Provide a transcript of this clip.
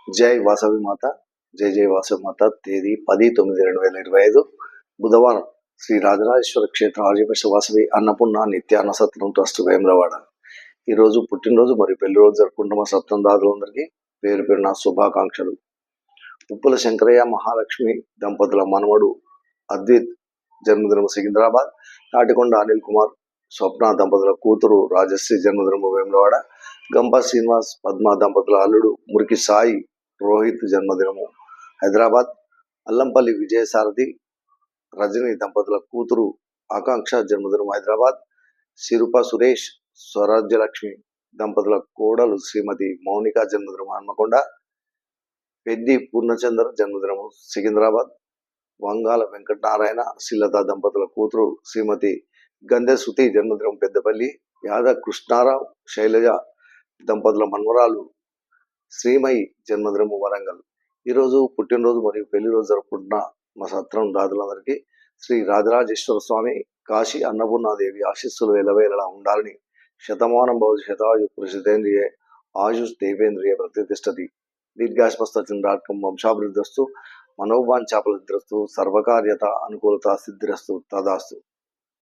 జై వాసవి మాత. జై జై వాసవి మాత. తేదీ 10/9/2025 బుధవారం. శ్రీ రాజరాజేశ్వర క్షేత్ర ఆర్యవైశ వాసవి అన్నపూర్ణ నిత్యాన్న సత్రం ట్రస్ట్ వేములవాడ. ఈరోజు పుట్టినరోజు మరియు పెళ్లి రోజు జరుపుకుంటున్న సత్రం దాదులందరికీ పేరు పేరున శుభాకాంక్షలు. ఉప్పుల శంకరయ్య మహాలక్ష్మి దంపతుల మనవడు అద్విత్ జన్మదినం సికింద్రాబాద్. తాటికొండ అనిల్ కుమార్ స్వప్న దంపతుల కూతురు రాజశ్రీ జన్మదినం వేములవాడ. గంప శ్రీనివాస్ పద్మ దంపతుల అల్లుడు మురికి సాయి రోహిత్ జన్మదినము హైదరాబాద్. అల్లంపల్లి విజయసారథి రజని దంపతుల కూతురు ఆకాంక్ష జన్మదినం హైదరాబాద్. సిరుప సురేష్ స్వరాజ్యలక్ష్మి దంపతుల కోడలు శ్రీమతి మౌనిక జన్మదినం హన్మకొండ. పెద్ది పూర్ణచందర్ జన్మదినము సికింద్రాబాద్. వంగాల వెంకటనారాయణ శ్రీలత దంపతుల కూతురు శ్రీమతి గంధె శృతి జన్మదినం పెద్దపల్లి. యాద కృష్ణారావు శైలజ దంపతుల మన్మరాలు శ్రీమయి జన్మదినము వరంగల్. ఈరోజు పుట్టినరోజు మరియు పెళ్లి రోజు జరుపుకుంటున్న మా సత్రం దాదులందరికీ శ్రీ రాజరాజేశ్వర స్వామి కాశీ అన్నపూర్ణాదేవి ఆశీస్సులు ఎలవేళలా ఉండాలని శతమానం భవతి శతాయు పురుషితేంద్రియ ఆయుష్ దేవేంద్రియ ప్రతిష్టతి దీర్ఘాశ్వస్తచంద్రార్కం వంశాభివృద్ధిస్తు మనోవాంఛాఫలసిద్ధిరస్తు సర్వకార్యత అనుకూలత సిద్ధిరస్తు తదాస్తు.